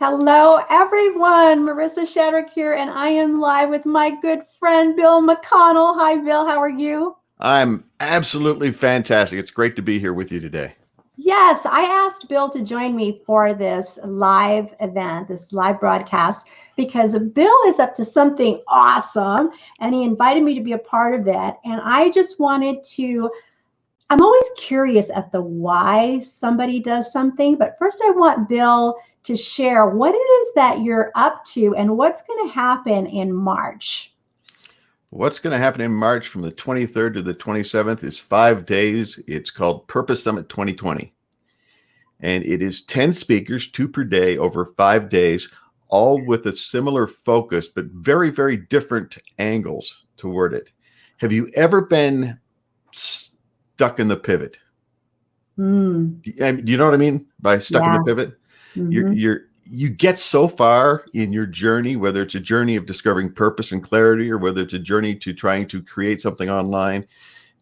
Hello, everyone. Marissa Shadrick here, and I am live with my good friend, Bill McConnell. Hi, Bill. How are you? I'm absolutely fantastic. It's great to be here with you today. Yes, I asked Bill to join me for this live event, this live broadcast, because Bill is up to something awesome, and he invited me to be a part of it. And I just wanted to I'm always curious at the why somebody does something, but first I want Bill to share what it is that you're up to and what's going to happen in March. What's going to happen in March from the 23rd to the 27th is 5 days. It's called Purpose Summit 2020. And it is 10 speakers, 2 per day, over 5 days, all with a similar focus, but very, very different angles toward it. Have you ever been stuck in the pivot? Mm, Do you know what I mean by stuck in yeah. the pivot? Mm-hmm. You get so far in your journey, whether it's a journey of discovering purpose and clarity, or whether it's a journey to trying to create something online.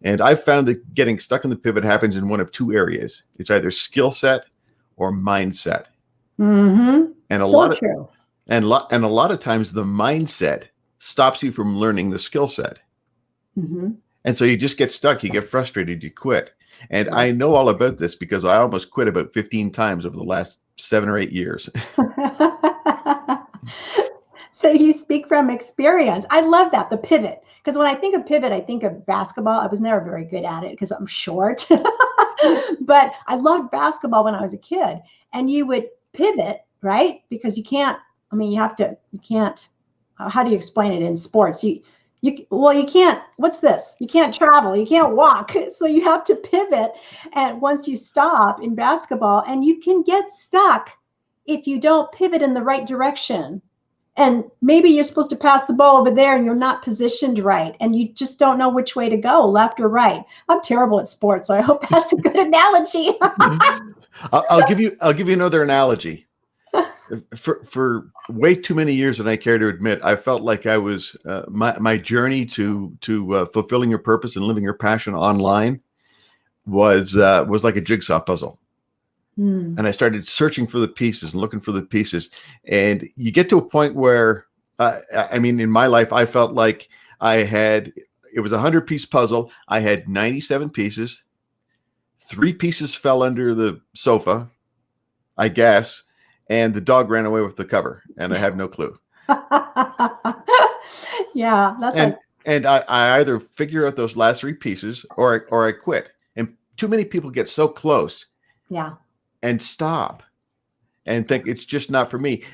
And I've found that getting stuck in the pivot happens in one of two areas. It's either skill set or mindset. Mm-hmm. And So true. a lot of times the mindset stops you from learning the skill set. Mm-hmm. And so you just get stuck, you get frustrated, you quit. And Right. I know all about this because I almost quit about 15 times over the last 7 or 8 years. So you speak from experience. I love that, the pivot. Because when I think of pivot, I think of basketball. I was never very good at it because I'm short. But I loved basketball when I was a kid. And you would pivot, right? Because you can't, I mean, you can't, how do you explain it in sports? You can't, what's this? You can't travel, you can't walk. So you have to pivot. And once you stop in basketball, and you can get stuck if you don't pivot in the right direction. And maybe you're supposed to pass the ball over there and you're not positioned right. And you just don't know which way to go, left or right. I'm terrible at sports, so I hope that's a good analogy. I'll give you another analogy. For way too many years than I care to admit, I felt like I was my journey to fulfilling your purpose and living your passion online was like a jigsaw puzzle. And I started searching for the pieces and looking for the pieces. And you get to a point where, I mean, in my life, I felt like it was a 100-piece puzzle. I had 97 pieces. 3 pieces fell under the sofa, I guess. And the dog ran away with the cover. And I have no clue. Yeah, that's And like, I either figure out those last 3 pieces or I quit. And too many people get so close yeah. and stop and think it's just not for me.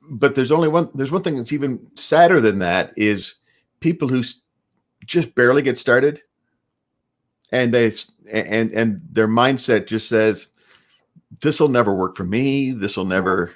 But there's one thing that's even sadder than that is people who just barely get started, and and their mindset just says, this will never work for me. This will never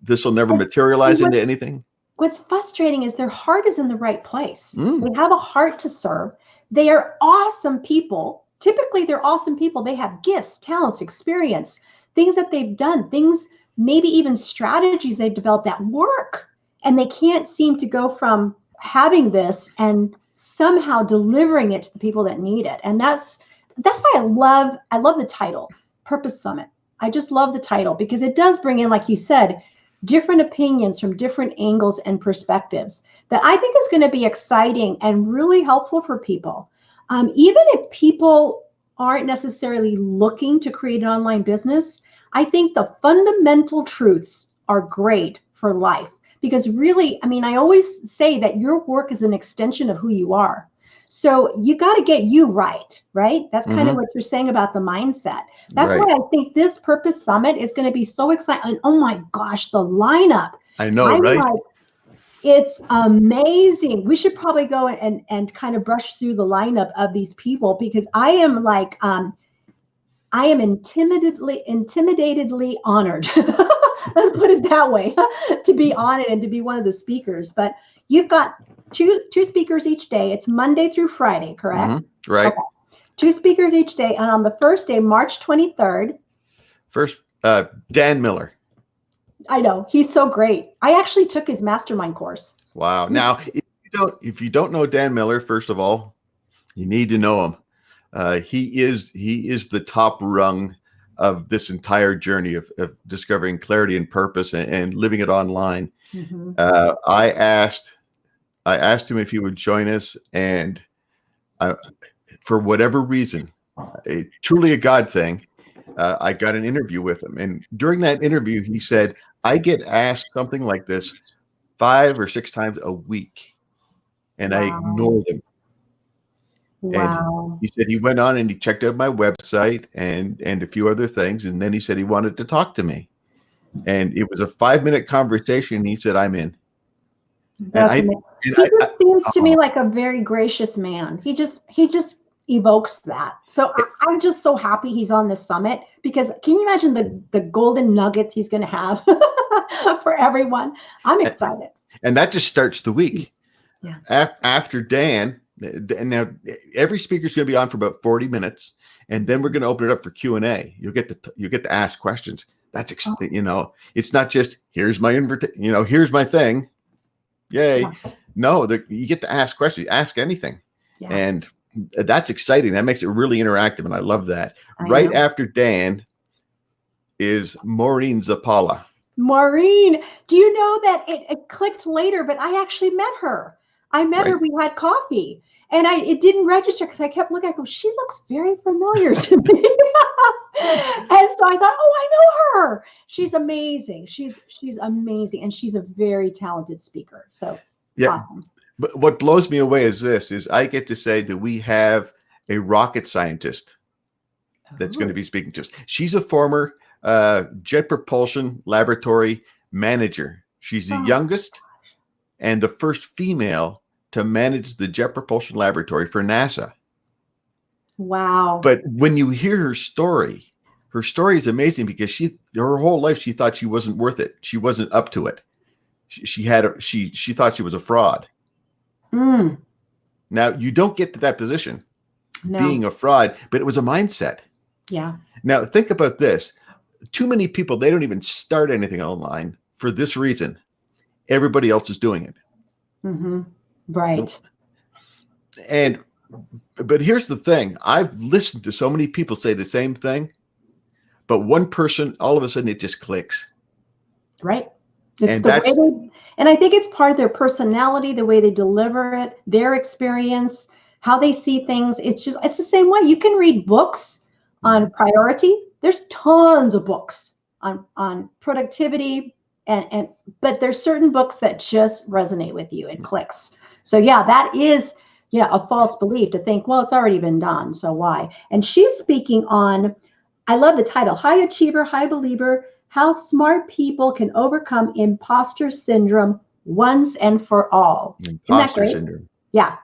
And materialize into anything. what's frustrating is their heart is in the right place. Mm, They have a heart to serve. They are awesome people. Typically, they're awesome people. They have gifts, talents, experience, things that they've done, things, maybe even strategies they've developed that work. And they can't seem to go from having this and somehow delivering it to the people that need it. And that's why I love the title, Purpose Summit. I just love the title because it does bring in, like you said, different opinions from different angles and perspectives that I think is going to be exciting and really helpful for people. Even if people aren't necessarily looking to create an online business, I think the fundamental truths are great for life because really, I mean, I always say that your work is an extension of who you are. So you got to get you right, right? That's kind of mm-hmm. what you're saying about the mindset. That's Right. why I think this Purpose Summit is going to be so exciting. And oh my gosh, the lineup. I know, I'm right? like, it's amazing. We should probably go and kind of brush through the lineup of these people because I am like, I am intimidatedly honored. Let's put it that way, to be on it and to be one of the speakers. But you've got two speakers each day. It's Monday through Friday, correct? Mm-hmm. Right. Okay. 2 speakers each day. And on the first day, March 23rd. First, Dan Miller. I know, he's so great. I actually took his mastermind course. Wow. Now, if you don't know Dan Miller, first of all, you need to know him. He is the top rung of this entire journey of discovering clarity and purpose and living it online. Mm-hmm. I asked him if he would join us, and for whatever reason, truly a God thing, I got an interview with him. And during that interview, he said, I get asked something like this 5 or 6 times a week, and I ignore them. And he said he went on and he checked out my website and a few other things. And then he said he wanted to talk to me. And it was a 5-minute conversation. And he said, I'm in. That's amazing. He just seems to me like a very gracious man. He just evokes that. So I'm just so happy he's on this summit, because can you imagine the golden nuggets he's going to have for everyone? I'm excited. And that just starts the week. Yeah. After Dan, and now every speaker is going to be on for about 40 minutes, and then we're going to open it up for Q&A. You get to ask questions. That's it's not just here's my invitation, here's my thing. Yay. Yeah. No, you get to ask questions, ask anything. Yeah. And that's exciting. That makes it really interactive. And I love that. Right after Dan is Maureen Zappala. Maureen, do you know that it clicked later, but I actually met her. I met her, we had coffee, and it didn't register because I kept looking, I go, she looks very familiar to me. And so I thought, oh, I know her. She's amazing. She's amazing. And she's a very talented speaker. So yeah. Awesome. But what blows me away is I get to say that we have a rocket scientist that's going to be speaking to us. She's a former Jet Propulsion Laboratory manager. She's the youngest and the first female to manage the Jet Propulsion Laboratory for NASA. Wow. But when you hear her story is amazing, because her whole life, she thought she wasn't worth it. She wasn't up to it. She thought she was a fraud. Mm. Now, you don't get to that position being a fraud, but it was a mindset. Yeah. Now, think about this. Too many people, they don't even start anything online for this reason. Everybody else is doing it. Mm-hmm. Right. But here's the thing. I've listened to so many people say the same thing, but one person, all of a sudden, it just clicks. Right. And I think it's part of their personality, the way they deliver it, their experience, how they see things. It's the same way. You can read books on priority. There's tons of books on productivity, but there's certain books that just resonate with you and clicks. So yeah, that is a false belief to think, well, it's already been done, so why? And she's speaking on, I love the title, High Achiever, High Believer, How Smart People Can Overcome Imposter Syndrome Once and for All. Imposter syndrome. Yeah.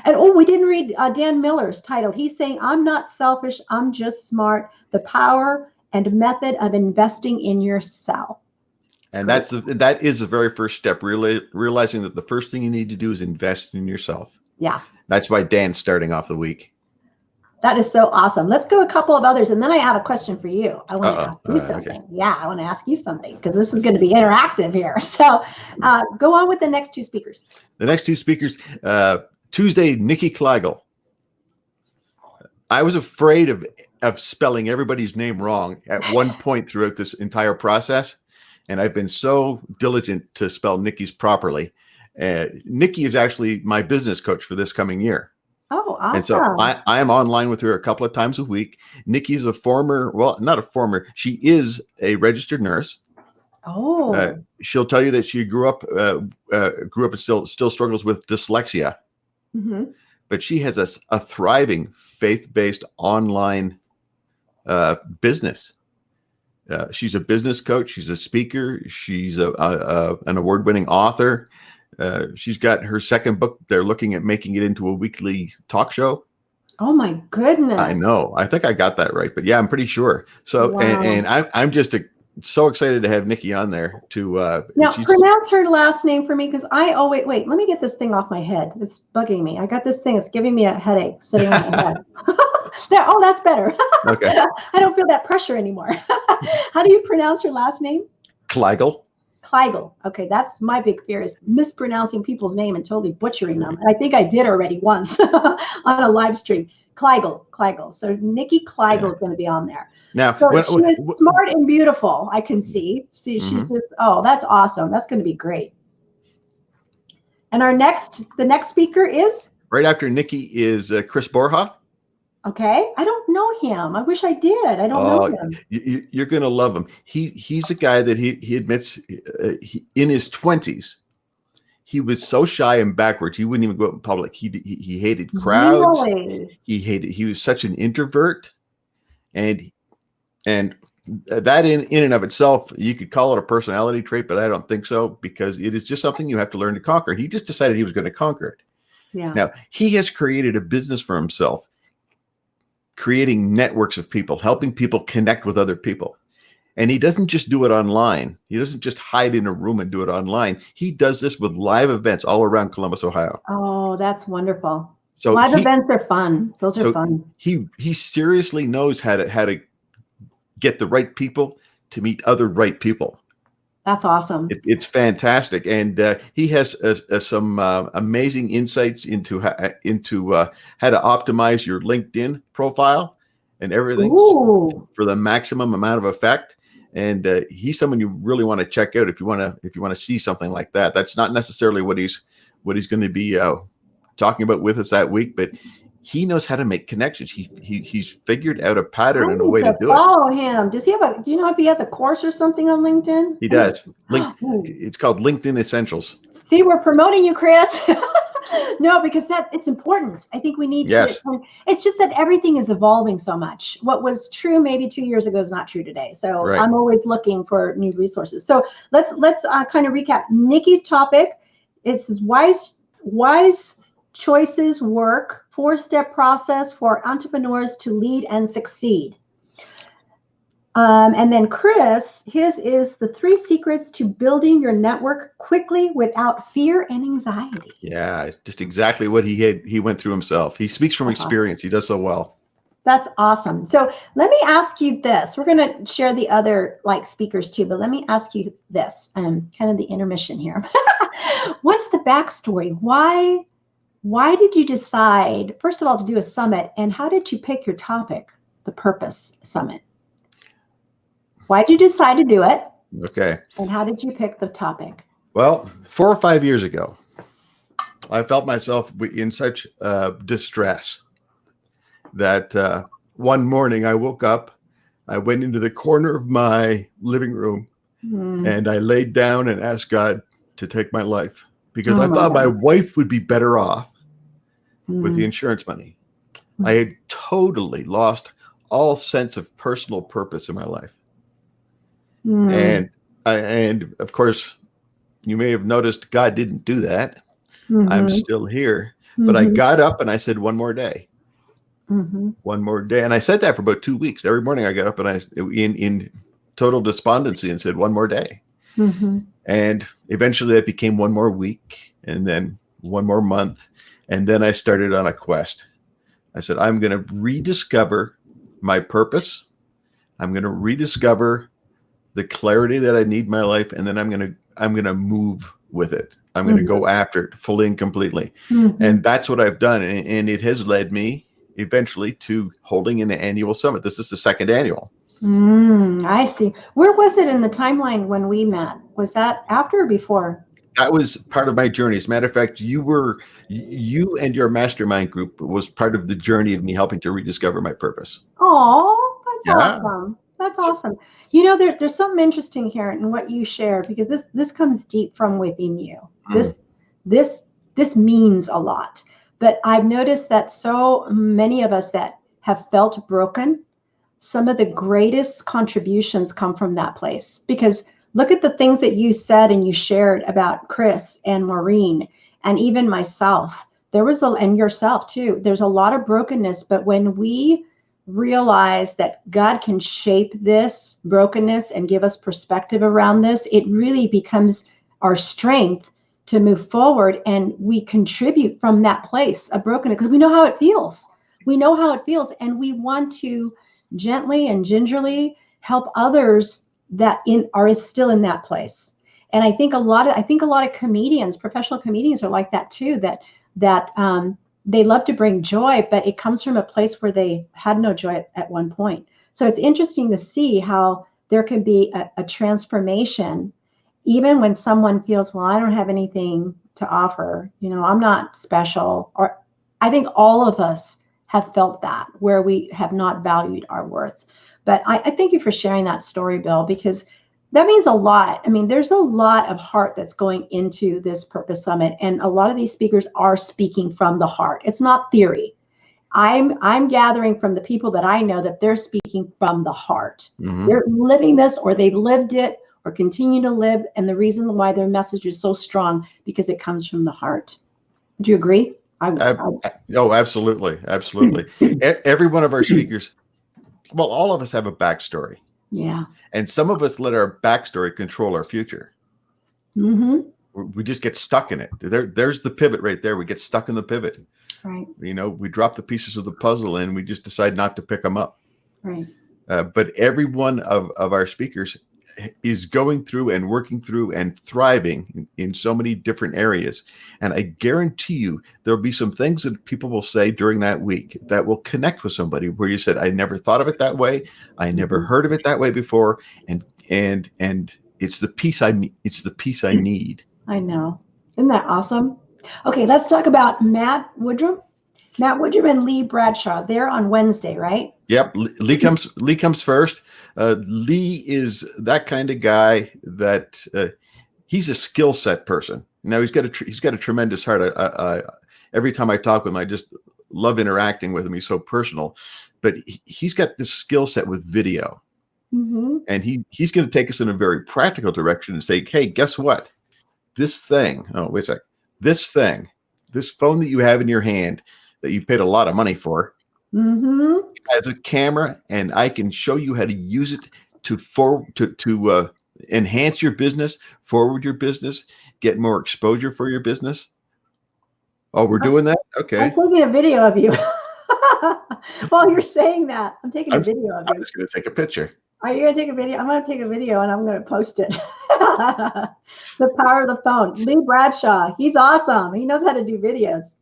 And we didn't read Dan Miller's title. He's saying, I'm not selfish, I'm just smart. The power and method of investing in yourself. And that is the very first step, really realizing that the first thing you need to do is invest in yourself. Yeah. That's why Dan's starting off the week. That is so awesome. Let's go a couple of others, and then I have a question for you. I want to ask you something. Okay. Yeah, I want to ask you something, because this is going to be interactive here. So go on with the next two speakers. The next two speakers, Tuesday, Nikki Kleigel. I was afraid of spelling everybody's name wrong at one point throughout this entire process, and I've been so diligent to spell Nikki's properly. Nikki is actually my business coach for this coming year. Oh, awesome. And so I am online with her a couple of times a week. Nikki's she is a registered nurse. Oh. She'll tell you that she grew up and still struggles with dyslexia. Mm-hmm. But she has a thriving faith-based online business. She's a business coach. She's a speaker. She's an award-winning author. She's got her second book. They're looking at making it into a weekly talk show. Oh my goodness! I know. I think I got that right, but yeah, I'm pretty sure. So, wow. and I'm just so excited to have Nikki on there to now pronounce her last name for me, because I wait. Let me get this thing off my head. It's bugging me. I got this thing. It's giving me a headache sitting on my head. There. Oh, that's better. Okay. I don't feel that pressure anymore. How do you pronounce her last name? Kleigel. Kleigel. Okay, that's my big fear, is mispronouncing people's name and totally butchering them. And I think I did already once on a live stream. Kleigel. So Nikki Kleigel is going to be on there. Now, So she is smart and beautiful. I can see. She's mhm. just, oh, that's awesome. That's going to be great. And the next speaker is, Right after Nikki is Chris Borja. okay. I don't know him. I wish I did. I don't know him. You're going to love him. He's a guy that he admits in his 20s, he was so shy and backwards. He wouldn't even go out in public. He hated crowds. Really? He was such an introvert, and that in and of itself, you could call it a personality trait, but I don't think so, because it is just something you have to learn to conquer. He just decided he was going to conquer it. Yeah. Now, he has created a business for himself, creating networks of people, helping people connect with other people. And he doesn't just do it online. He doesn't just hide in a room and do it online. He does this with live events all around Columbus, Ohio. Oh, that's wonderful. So live events are fun. Those are fun. He seriously knows how to get the right people to meet other right people. That's awesome. It's fantastic, and he has some amazing insights into how to optimize your LinkedIn profile and everything for the maximum amount of effect. And he's someone you really want to check out if you want to see something like that. That's not necessarily what he's going to be talking about with us that week, but he knows how to make connections. He's figured out a pattern and a way to do it. Follow him. Does he have do you know if he has a course or something on LinkedIn? He does. It's called LinkedIn Essentials. See, we're promoting you, Chris. No, because it's important. I think we need to. It's just that everything is evolving so much. What was true maybe 2 years ago is not true today. So I'm always looking for new resources. So let's kind of recap. Nikki's topic is wise choices work. 4-step process for entrepreneurs to lead and succeed. And then Chris, his is the 3 secrets to building your network quickly without fear and anxiety. Yeah, just exactly what he went through himself. He speaks from experience. He does so well. That's awesome. So let me ask you this. We're going to share the other speakers too, but let me ask you this, kind of the intermission here. What's the backstory? Why did you decide, first of all, to do a summit, and how did you pick your topic, the Purpose Summit? Why did you decide to do it? Okay. And how did you pick the topic? Well, 4 or 5 years ago, I felt myself in such distress that one morning I woke up, I went into the corner of my living room, and I laid down and asked God to take my life, because I thought my wife would be better off with the insurance money. I had totally lost all sense of personal purpose in my life. And of course, you may have noticed God didn't do that. I'm still here. But I got up and I said, one more day. One more day. And I said that for about 2 weeks. Every morning I got up and I, in total despondency, and said, one more day. And eventually that became one more week, and then one more month. And then I started on a quest. I said, I'm going to rediscover my purpose. I'm going to rediscover the clarity that I need in my life. And then I'm going to move with it. I'm going to go after it fully and completely. And that's what I've done. And it has led me eventually to holding an annual summit. This is the 2nd annual. I see. Where was it in the timeline when we met? Was that after or before? That was part of my journey. As a matter of fact, you and your mastermind group was part of the journey of me helping to rediscover my purpose. Oh, that's awesome. That's awesome. You know, there's something interesting here in what you share, because this comes deep from within you. This means a lot. But I've noticed that so many of us that have felt broken, some of the greatest contributions come from that place. Because look at the things that you said and you shared about Chris and Maureen and even myself. And yourself too. There's a lot of brokenness, but when we realize that God can shape this brokenness and give us perspective around this, it really becomes our strength to move forward, and we contribute from that place of brokenness because we know how it feels. We know how it feels, and we want to gently and gingerly help others that are still in that place. And I think a lot of comedians, professional comedians, are like that too. That they love to bring joy, but it comes from a place where they had no joy at one point. So it's interesting to see how there can be a transformation, even when someone feels, well, I don't have anything to offer, I'm not special. Or I think all of us have felt that, where we have not valued our worth. But I thank you for sharing that story, Bill, because that means a lot. I mean, there's a lot of heart that's going into this Purpose Summit, and a lot of these speakers are speaking from the heart. It's not theory. I'm gathering from the people that I know that they're speaking from the heart. Mm-hmm. They're living this, or they've lived it, or continue to live. And the reason why their message is so strong, because it comes from the heart. Do you agree? Oh, absolutely. Absolutely. Every one of our speakers, well, all of us have a backstory. Yeah. And some of us let our backstory control our future. Mm-hmm. We just get stuck in it. There's the pivot right there. We get stuck in the pivot. Right. We drop the pieces of the puzzle and we just decide not to pick them up. Right. But every one of our speakers is going through and working through and thriving in so many different areas. And I guarantee you there'll be some things that people will say during that week that will connect with somebody where you said, I never thought of it that way. I never heard of it that way before. And it's the piece I need. I know. Isn't that awesome? Okay, let's talk about Matt Woodrum. Matt Woodrum and Lee Bradshaw. They're on Wednesday, right? Yep. Lee comes first. Lee is that kind of guy that he's a skill set person. Now he's got a tremendous heart. Every time I talk with him, I just love interacting with him. He's so personal, but he's got this skill set with video. Mm-hmm. And he's going to take us in a very practical direction and say, hey, guess what? This thing, this phone that you have in your hand that you paid a lot of money for, mm-hmm. has a camera, and I can show you how to use it to enhance your business, forward your business, get more exposure for your business. Oh, we're doing that? Okay. I'm taking a video of you. While you're saying that, I'm taking a video of you. I'm just going to take a picture. Are you going to take a video? I'm going to take a video and I'm going to post it. The power of the phone. Lee Bradshaw. He's awesome. He knows how to do videos.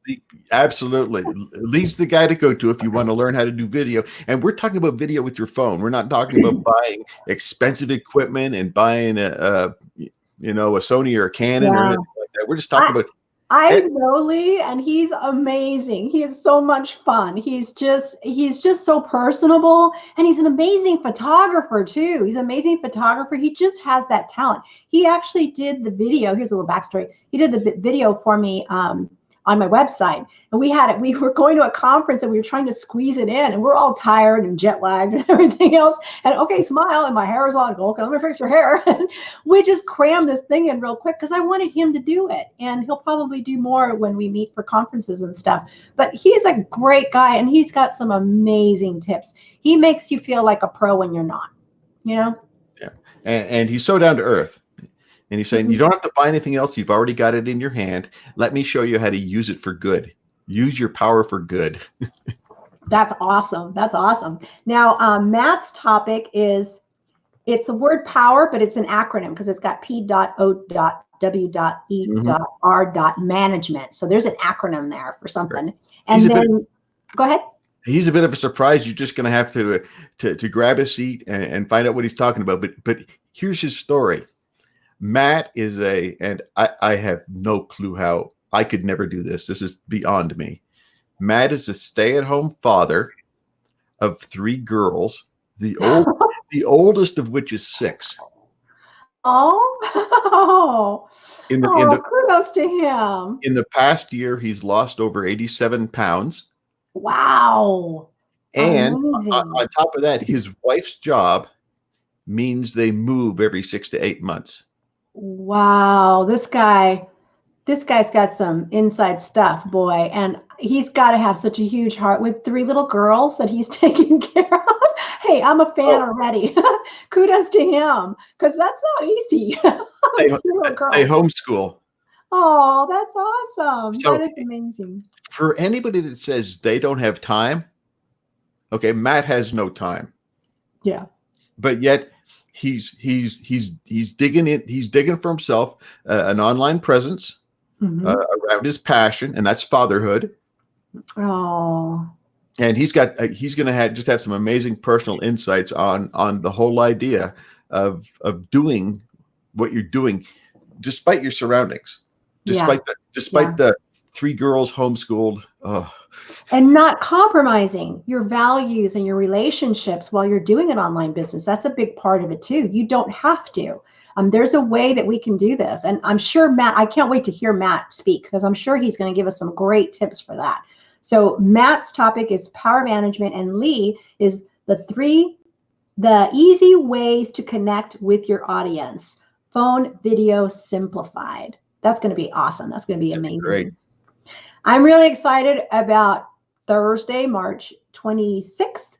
Absolutely. Lee's the guy to go to if you want to learn how to do video. And we're talking about video with your phone. We're not talking about buying expensive equipment and buying a Sony or a Canon or anything like that. We're just talking about. I know Lee, and he's amazing. He is so much fun. He's just so personable, and he's an amazing photographer too. He's an amazing photographer. He just has that talent. He actually did the video. Here's a little backstory. He did the video for me on my website, and we were going to a conference and we were trying to squeeze it in, and we're all tired and jet lagged and everything else, and okay, smile, and my hair is on. Okay, let me fix your hair. And we just crammed this thing in real quick because I wanted him to do it, and he'll probably do more when we meet for conferences and stuff. But he's a great guy, and he's got some amazing tips. He makes you feel like a pro when you're not, Yeah. And he's so down to earth. And he's saying, you don't have to buy anything else. You've already got it in your hand. Let me show you how to use it for good. Use your power for good. That's awesome. That's awesome. Now, Matt's topic it's the word power, but it's an acronym because it's got P.O.W.E.R.management. So there's an acronym there for something. Right. And then, go ahead. He's a bit of a surprise. You're just going to have to grab a seat and find out what he's talking about. But here's his story. Matt is and I have no clue how I could never do this. This is beyond me. Matt is a stay-at-home father of 3 girls, the oldest of which is 6. Oh, kudos to him. In the past year, he's lost over 87 pounds. Wow. And on top of that, his wife's job means they move every 6 to 8 months. Wow, this guy's got some inside stuff, boy, and he's got to have such a huge heart with 3 little girls that he's taking care of. Hey, I'm a fan already. Kudos to him, because that's not easy. They homeschool. Oh, that's awesome. So, that is amazing. For anybody that says they don't have time, okay, Matt has no time. Yeah. But yet he's digging in. He's digging for himself an online presence around his passion, and that's fatherhood. Oh, And he's going to have some amazing personal insights on the whole idea of doing what you're doing despite your surroundings, Yeah. despite the three girls homeschooled. Oh. And not compromising your values and your relationships while you're doing an online business. That's a big part of it too. You don't have to. There's a way that we can do this. And I'm sure Matt, I can't wait to hear Matt speak, because I'm sure he's going to give us some great tips for that. So Matt's topic is power management, and Lee is the easy ways to connect with your audience. Phone, video, simplified. That's going to be awesome. That's going to be amazing. Great. I'm really excited about Thursday, March 26th,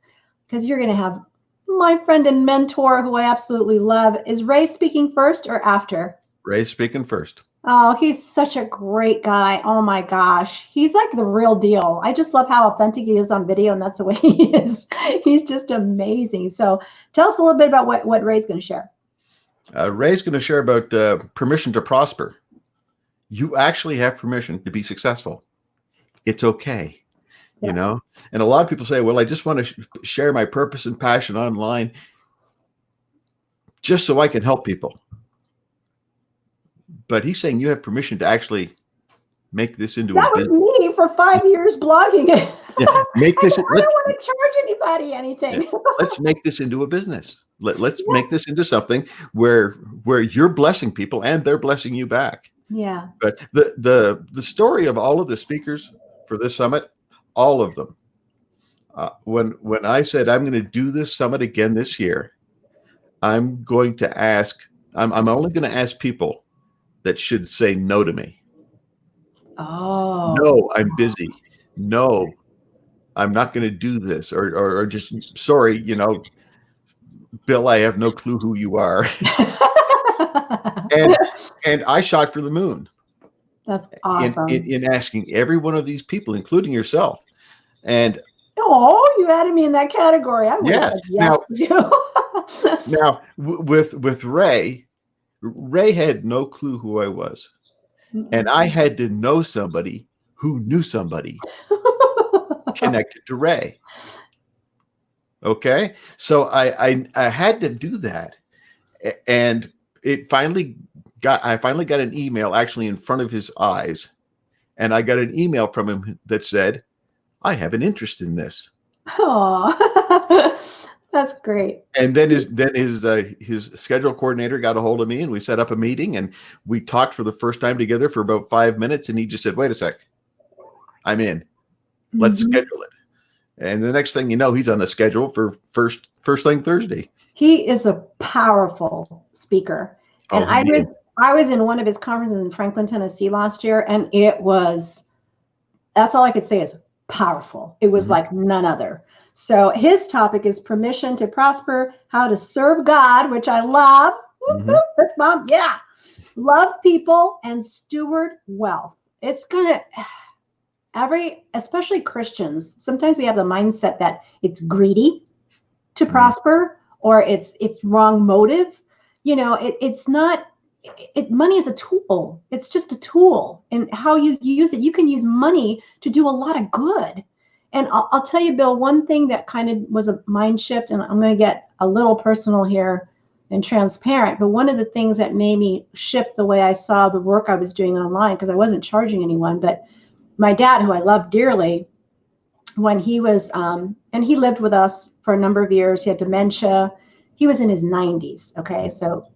because you're going to have my friend and mentor, who I absolutely love. Is Ray speaking first or after? Ray's speaking first. Oh, he's such a great guy. Oh my gosh. He's like the real deal. I just love how authentic he is on video, and that's the way he is. He's just amazing. So tell us a little bit about what Ray's going to share. Ray's going to share about permission to prosper. You actually have permission to be successful. It's okay. You know, and a lot of people say, well, I just want to share my purpose and passion online just so I can help people. But he's saying you have permission to actually make this into a business. That was me for 5 years blogging it. Yeah, make this. I don't want to charge anybody anything. Yeah, let's make this into a business. Let's make this into something where you're blessing people and they're blessing you back. Yeah. But the story of all of the speakers for this summit, all of them, when I said I'm going to do this summit again this year, I'm going to ask. I'm only going to ask people that should say no to me. Oh. No, I'm busy. No, I'm not going to do this, or just sorry, you know, Bill, I have no clue who you are. and I shot for the moon. That's awesome. In asking every one of these people, including yourself. And you added me in that category. I yes. Now with Ray had no clue who I was. And I had to know somebody who knew somebody connected to Ray. Okay. So I had to do that. And I finally got an email actually in front of his eyes. And I got an email from him that said, I have an interest in this. Oh, that's great. And then his schedule coordinator got a hold of me, and we set up a meeting, and we talked for the first time together for about 5 minutes. And he just said, wait a sec, I'm in. Let's schedule it. And the next thing you know, he's on the schedule for first thing Thursday. He is a powerful speaker. And I was in one of his conferences in Franklin, Tennessee last year, and that's all I could say is powerful. It was like none other. So his topic is permission to prosper, how to serve God, which I love. That's mom. Yeah. Love people and steward wealth. It's going to, especially Christians, sometimes we have the mindset that it's greedy to prosper, or it's wrong motive. You know, it's not, money is a tool. It's just a tool, and how you use it. You can use money to do a lot of good. And I'll tell you, Bill, one thing that kind of was a mind shift, and I'm going to get a little personal here and transparent, but one of the things that made me shift the way I saw the work I was doing online, because I wasn't charging anyone, but my dad, who I love dearly, when he was, and he lived with us for a number of years, he had dementia. He was in his 90s. Okay. So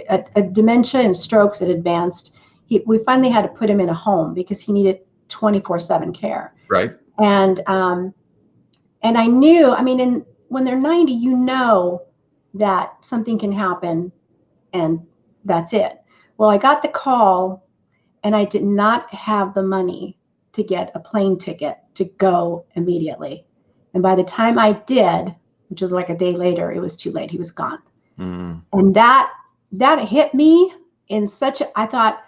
a dementia and strokes had advanced. We finally had to put him in a home because he needed 24/7 care. Right. And I knew, when they're 90, you know that something can happen, and that's it. Well, I got the call, and I did not have the money to get a plane ticket to go immediately. And by the time I did, which was like a day later, it was too late. He was gone. And that hit me in I thought,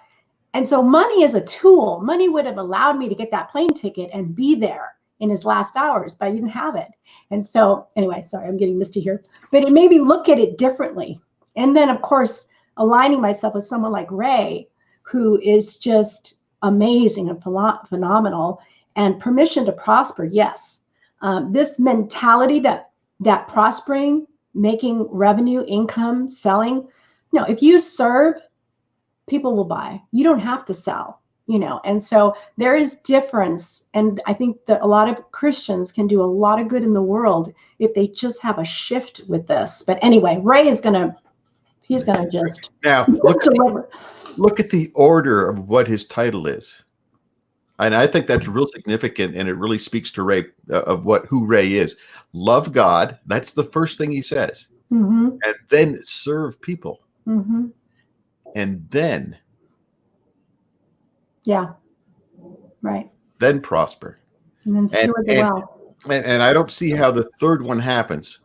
and so money is a tool. Money would have allowed me to get that plane ticket and be there in his last hours, but I didn't have it. And so anyway, sorry, I'm getting misty here, but it made me look at it differently. And then of course, aligning myself with someone like Ray, who is just amazing and phenomenal, and permission to prosper. Yes. This mentality that prospering, making revenue, income, selling. No, if you serve, people will buy. You don't have to sell, And so there is difference. And I think that a lot of Christians can do a lot of good in the world if they just have a shift with this. But anyway, Ray is he's going to just now deliver. Look at the order of what his title is. And I think that's real significant, and it really speaks to Ray of who Ray is. Love God. That's the first thing he says. Mm-hmm. And then serve people. Mm-hmm. And then. Yeah. Right. Then prosper. And then steward the well. And I don't see how the third one happens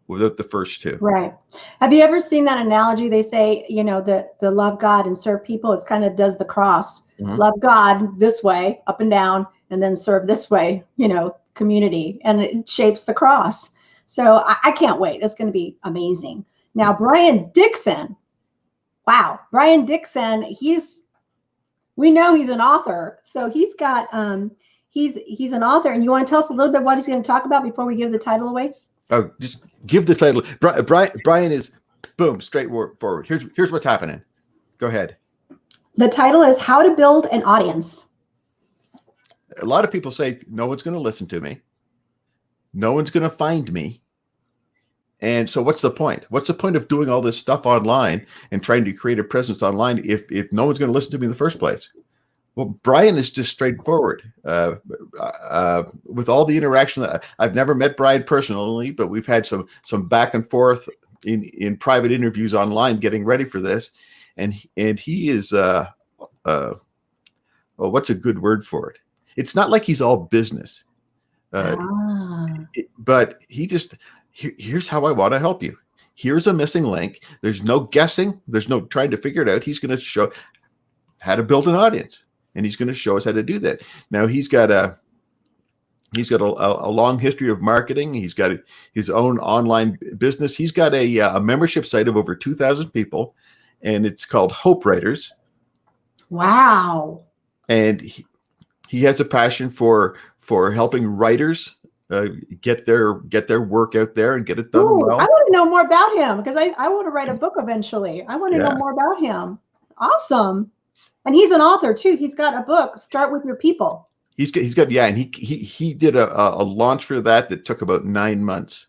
without the first two. Right. Have you ever seen that analogy? They say, the love God and serve people. It's kind of does the cross. Mm-hmm. Love God this way, up and down, and then serve this way, community. And it shapes the cross. So I can't wait. It's going to be amazing. Now, Brian Dixon. Wow. Brian Dixon, we know he's an author. So he's got, he's an author. And you want to tell us a little bit what he's going to talk about before we give the title away? Oh, just give the title. Brian is, boom, straightforward. Here's what's happening. Go ahead. The title is How to Build an Audience. A lot of people say, no one's going to listen to me. No one's going to find me. And so what's the point? What's the point of doing all this stuff online and trying to create a presence online if no one's going to listen to me in the first place? Well, Brian is just straightforward. With all the interaction that I've never met Brian personally, but we've had some back and forth in private interviews online getting ready for this. And he is, what's a good word for it? It's not like he's all business, but he just, here's how I want to help you. Here's a missing link. There's no guessing. There's no trying to figure it out. He's going to show how to build an audience, and he's going to show us how to do that. Now he's got a long history of marketing. He's got his own online business. He's got a membership site of over 2,000 people, and it's called Hope Writers. Wow. And he has a passion for helping writers get their work out there and get it done well. I want to know more about him because I want to write a book eventually. I want to know more about him. Awesome. And he's an author too. He's got a book, Start With Your People. He's got and he did a launch for that took about 9 months.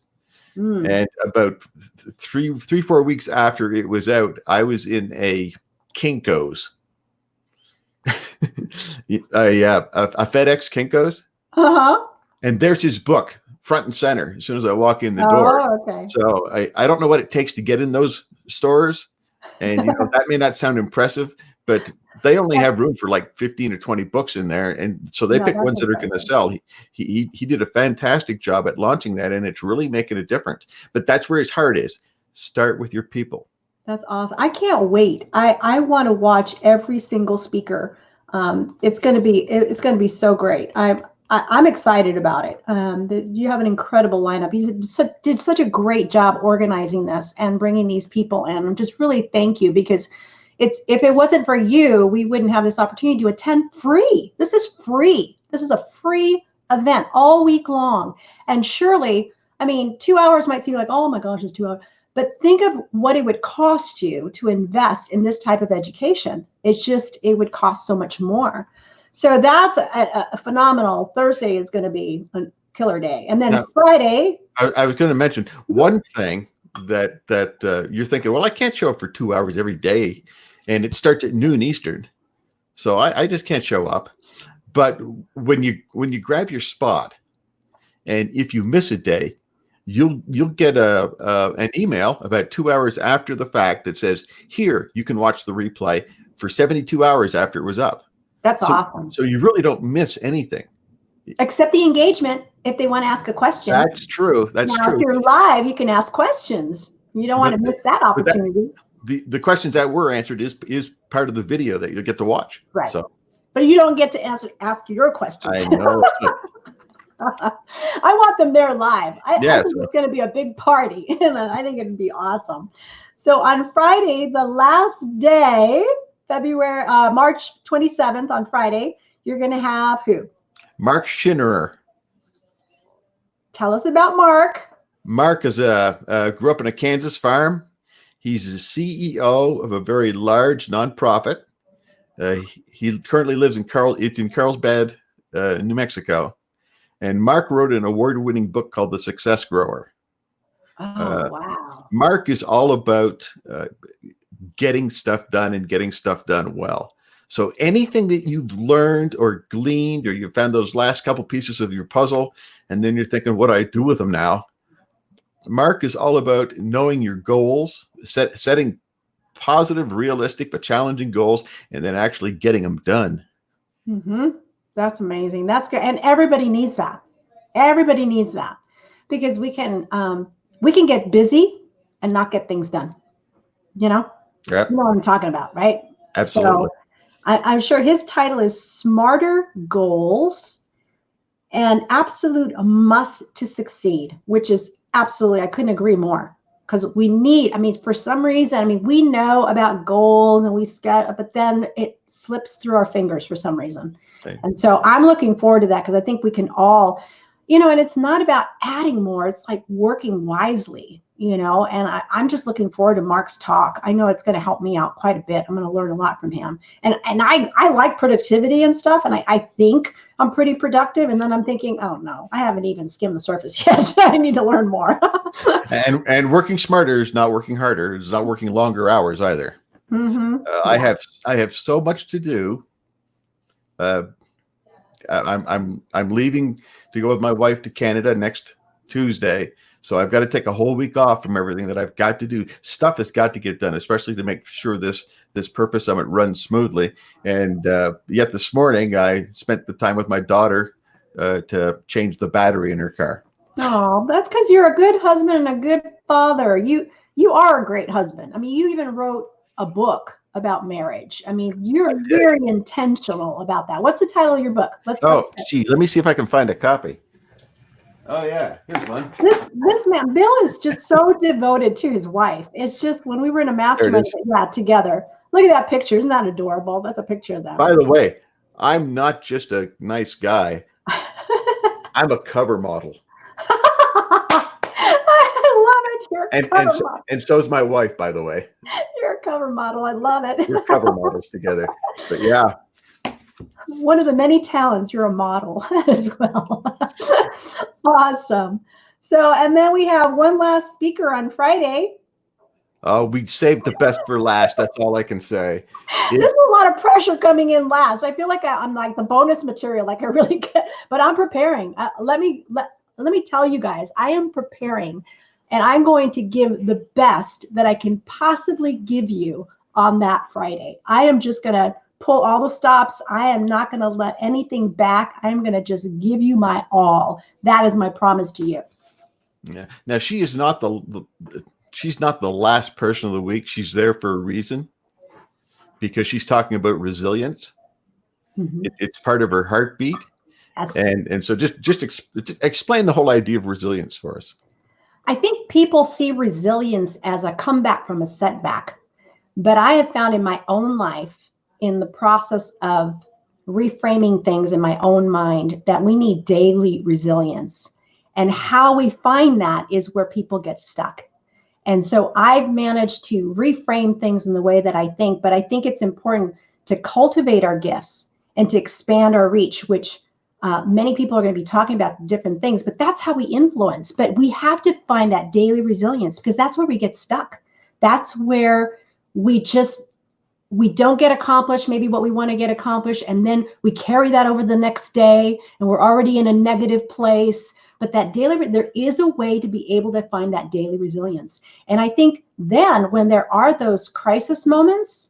And about 3-4 weeks after it was out, I was in a Kinko's. a FedEx Kinko's. Uh-huh. And there's his book front and center as soon as I walk in the door. Okay. So I don't know what it takes to get in those stores. And that may not sound impressive, but they only have room for like 15 or 20 books in there. And so they pick ones that are going to sell. He did a fantastic job at launching that, and it's really making a difference. But that's where his heart is. Start with your people. That's awesome. I can't wait. I want to watch every single speaker. It's going to be so great. I'm excited about it. You have an incredible lineup. You did such a great job organizing this and bringing these people in. Just really thank you, because if it wasn't for you, we wouldn't have this opportunity to attend free. This is free. This is a free event all week long. And surely, 2 hours might seem like, oh my gosh, it's 2 hours. But think of what it would cost you to invest in this type of education. It would cost so much more. So that's a phenomenal. Thursday is going to be a killer day. And then Friday. I was going to mention one thing that you're thinking, well, I can't show up for 2 hours every day. And it starts at noon Eastern. So I just can't show up. But when you grab your spot, and if you miss a day, you'll get an email about 2 hours after the fact that says, here, you can watch the replay for 72 hours after it was up. That's awesome. So you really don't miss anything. Except the engagement, if they want to ask a question. That's true. That's true. If you're live, you can ask questions. You don't want to miss that opportunity. The questions that were answered is part of the video that you'll get to watch. Right. So, but you don't get to ask your questions. I know. I want them there live. I think it's going to be a big party, and I think it'd be awesome. So on Friday, the last day, March 27th, on Friday, you're going to have who? Mark Schinnerer. Tell us about Mark. Mark is grew up in a Kansas farm. He's the CEO of a very large nonprofit. He currently lives in Carlsbad, New Mexico. And Mark wrote an award-winning book called The Success Grower. Oh, wow. Mark is all about getting stuff done and getting stuff done well. So anything that you've learned or gleaned, or you found those last couple pieces of your puzzle, and then you're thinking, what do I do with them now? Mark is all about knowing your goals, setting positive, realistic, but challenging goals, and then actually getting them done. Mm-hmm. That's amazing. That's good. And everybody needs that. Everybody needs that, because we can get busy and not get things done. You know? Yep. You know what I'm talking about, right? Absolutely. So I'm sure his title is Smarter Goals, an absolute must to succeed, which is absolutely, I couldn't agree more. Because we need, I mean, for some reason, I mean, we know about goals and but then it slips through our fingers for some reason. Okay. And so I'm looking forward to that, because I think we can all, and it's not about adding more. It's like working wisely, and I'm just looking forward to Mark's talk. I know it's going to help me out quite a bit. I'm going to learn a lot from him. And I like productivity and stuff. And I think I'm pretty productive. And then I'm thinking, oh no, I haven't even skimmed the surface yet. I need to learn more. and working smarter is not working harder. It's not working longer hours either. Mm-hmm. Yeah. I have so much to do. I'm leaving to go with my wife to Canada next Tuesday. So I've got to take a whole week off from everything that I've got to do. Stuff has got to get done, especially to make sure this Purpose Summit runs smoothly. And yet this morning I spent the time with my daughter to change the battery in her car. Oh, that's because you're a good husband and a good father. You are a great husband. I mean, you even wrote a book about marriage. I mean, you're very intentional about that. What's the title of your book? Gee, let me see if I can find a copy. Oh yeah, here's one. This man, Bill, is just so devoted to his wife. It's just, when we were in a mastermind together. Look at that picture. Isn't that adorable? That's a picture of them. By the way, I'm not just a nice guy. I'm a cover model. I love it. You're a cover model. And so is my wife, by the way. You're a cover model. I love it. We're cover models together. But yeah. One of the many talents, you're a model as well. Awesome. So, and then we have one last speaker on Friday. Oh, we saved the best for last. That's all I can say. There's a lot of pressure coming in last. I feel like I'm like the bonus material, like I really get, but I'm preparing. Let me tell you guys, I am preparing, and I'm going to give the best that I can possibly give you on that Friday. I am just going to pull all the stops. I am not going to let anything back. I'm going to just give you my all. That is my promise to you. Yeah. Now, she is not she's not the last person of the week. She's there for a reason, because she's talking about resilience. Mm-hmm. It's part of her heartbeat. Yes. And so just explain the whole idea of resilience for us. I think people see resilience as a comeback from a setback, but I have found in my own life, in the process of reframing things in my own mind, that we need daily resilience. And how we find that is where people get stuck. And so I've managed to reframe things in the way that I think, but I think it's important to cultivate our gifts and to expand our reach, which many people are going to be talking about different things, but that's how we influence. But we have to find that daily resilience, because that's where we get stuck. That's where we don't get accomplished maybe what we want to get accomplished, and then we carry that over the next day and we're already in a negative place. But that there is a way to be able to find that daily resilience. And I think then when there are those crisis moments,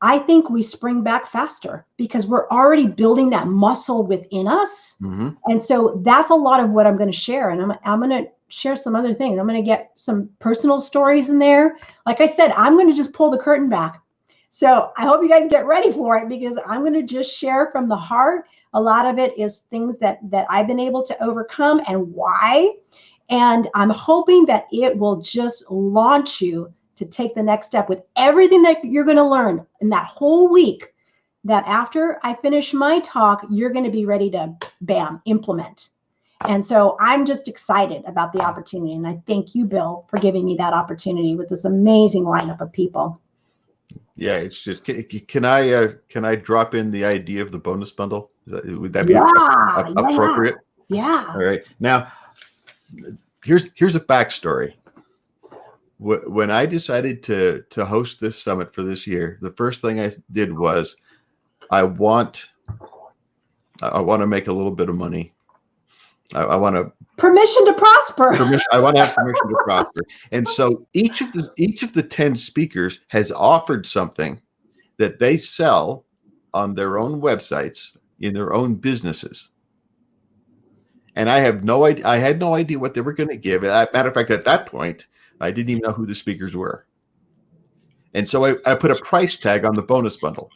I think we spring back faster, because we're already building that muscle within us. Mm-hmm. And so that's a lot of what I'm going to share. And I'm going to share some other things. I'm going to get some personal stories in there. Like I said, I'm going to just pull the curtain back. So I hope you guys get ready for it, because I'm going to just share from the heart. A lot of it is things that I've been able to overcome and why. And I'm hoping that it will just launch you to take the next step with everything that you're going to learn in that whole week, that after I finish my talk, you're going to be ready to, bam, implement. And so I'm just excited about the opportunity. And I thank you, Bill, for giving me that opportunity with this amazing lineup of people. Yeah, it's just can I drop in the idea of the bonus bundle? Would that be appropriate? Yeah. All right. Now, here's a backstory. When I decided to host this summit for this year, the first thing I did was I want to make a little bit of money. I want to permission to prosper. I want to have permission to prosper. And so each of the 10 speakers has offered something that they sell on their own websites in their own businesses. And I have no idea. I had no idea what they were going to give. Matter of fact, at that point, I didn't even know who the speakers were. And so I put a price tag on the bonus bundle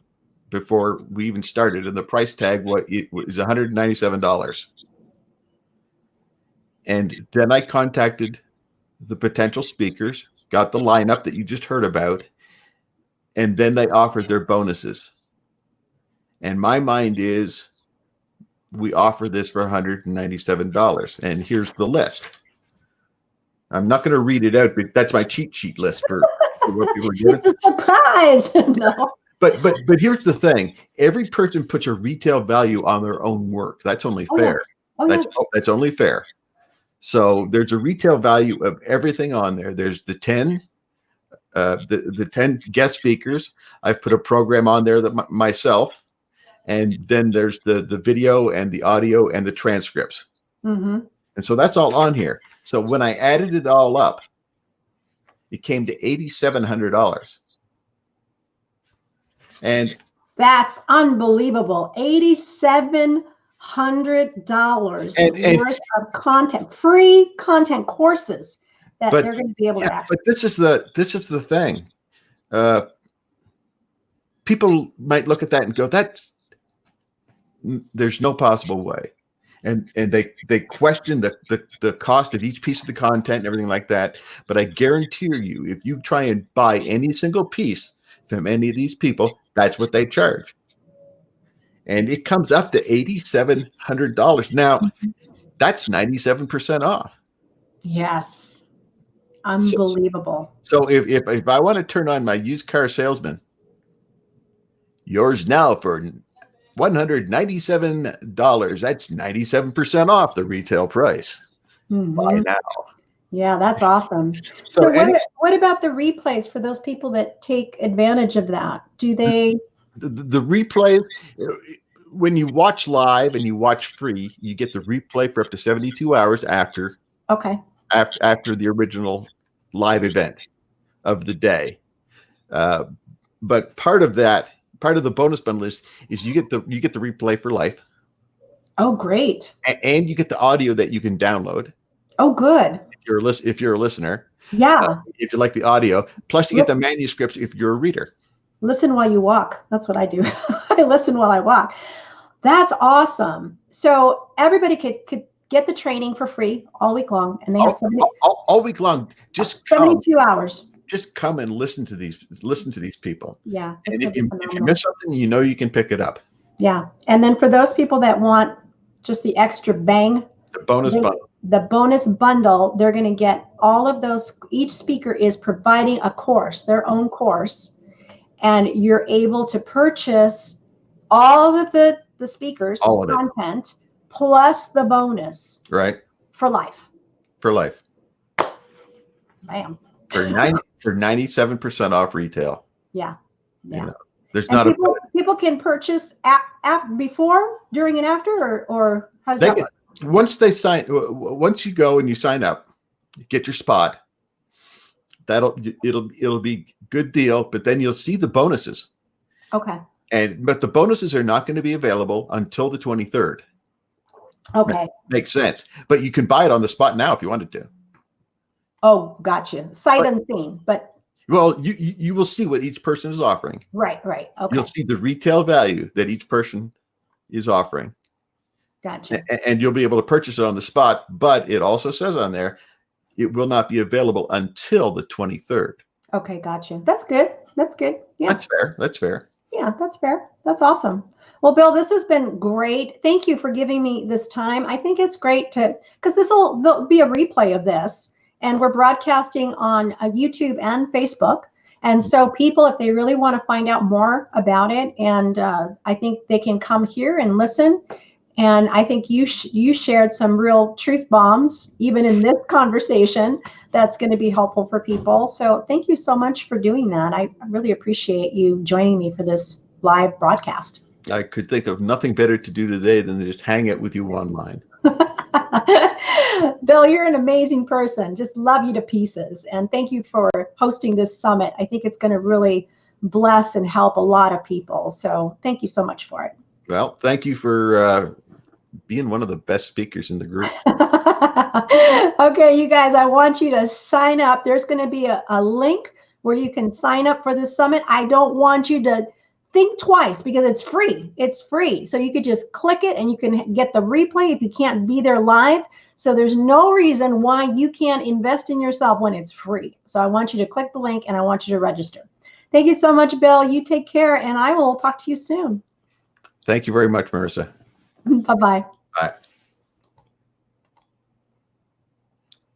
before we even started. And the price tag was $197. And then I contacted the potential speakers, got the lineup that you just heard about, and then they offered their bonuses. And my mind is, we offer this for $197. And here's the list. I'm not going to read it out, but that's my cheat sheet list for what people are getting. It's a surprise. No. But here's the thing. Every person puts a retail value on their own work. That's only fair. That's only fair. So there's a retail value of everything on there. There's the 10 guest speakers. I've put a program on there that myself, and then there's the video and the audio and the transcripts. Mm-hmm. And so that's all on here. So when I added it all up, it came to $8,700. And that's unbelievable. $8,700 worth of content, free content courses that they're going to be able to access. But this is the thing. People might look at that and go, there's no possible way. And they question the cost of each piece of the content and everything like that. But I guarantee you, if you try and buy any single piece from any of these people, that's what they charge. And it comes up to $8,700. Now, that's 97% off. Yes. Unbelievable. So if I want to turn on my used car salesman, yours now for $197. That's 97% off the retail price. Mm-hmm. Buy now. Yeah, that's awesome. So what about the replays for those people that take advantage of that? Do they? The replay, when you watch live and you watch free, you get the replay for up to 72 hours after. Okay. After the original live event of the day. But part of the bonus bundle is you get the replay for life. Oh, great. And you get the audio that you can download. Oh, good. If you're a listener. Yeah. If you like the audio, plus you get the manuscripts if you're a reader. Listen while you walk. That's what I do. I listen while I walk. That's awesome. So everybody could get the training for free all week long, and they have all week long. Just 72 hours. Just come and listen to these people. Yeah. And if you miss something, you can pick it up. Yeah. And then for those people that want just the extra bang, the bonus bundle. The bonus bundle, they're going to get all of those. Each speaker is providing a course, their own course, and you're able to purchase all of the speakers' content plus the bonus. Right. For life. For life. Bam. For 97% off retail. Yeah. Yeah. You know, there's not people can purchase before, during, and after, or how does that work? Once you go and you sign up, get your spot. It'll be good deal, but then you'll see the bonuses. Okay. But the bonuses are not going to be available until the 23rd. Okay. Makes sense. But you can buy it on the spot now if you wanted to. Oh, gotcha. Sight unseen, but. Well, you will see what each person is offering. Right. Okay. You'll see the retail value that each person is offering. Gotcha. And you'll be able to purchase it on the spot, but it also says on there, it will not be available until the 23rd. Okay, gotcha. That's good. Yeah. That's fair. Yeah, that's fair. That's awesome. Well, Bill, this has been great. Thank you for giving me this time. I think it's great because there'll be a replay of this, and we're broadcasting on YouTube and Facebook. And so people, if they really want to find out more about it, and I think they can come here and listen. And I think you shared some real truth bombs, even in this conversation, that's going to be helpful for people. So thank you so much for doing that. I really appreciate you joining me for this live broadcast. I could think of nothing better to do today than to just hang out with you online. Bill, you're an amazing person. Just love you to pieces. And thank you for hosting this summit. I think it's going to really bless and help a lot of people. So thank you so much for it. Well, thank you for being one of the best speakers in the group. Okay, you guys, I want you to sign up. There's going to be a link where you can sign up for this summit. I don't want you to think twice because it's free. It's free. So you could just click it and you can get the replay if you can't be there live. So there's no reason why you can't invest in yourself when it's free. So I want you to click the link and I want you to register. Thank you so much, Bill. You take care and I will talk to you soon. Thank you very much, Marissa. Bye-bye. Bye.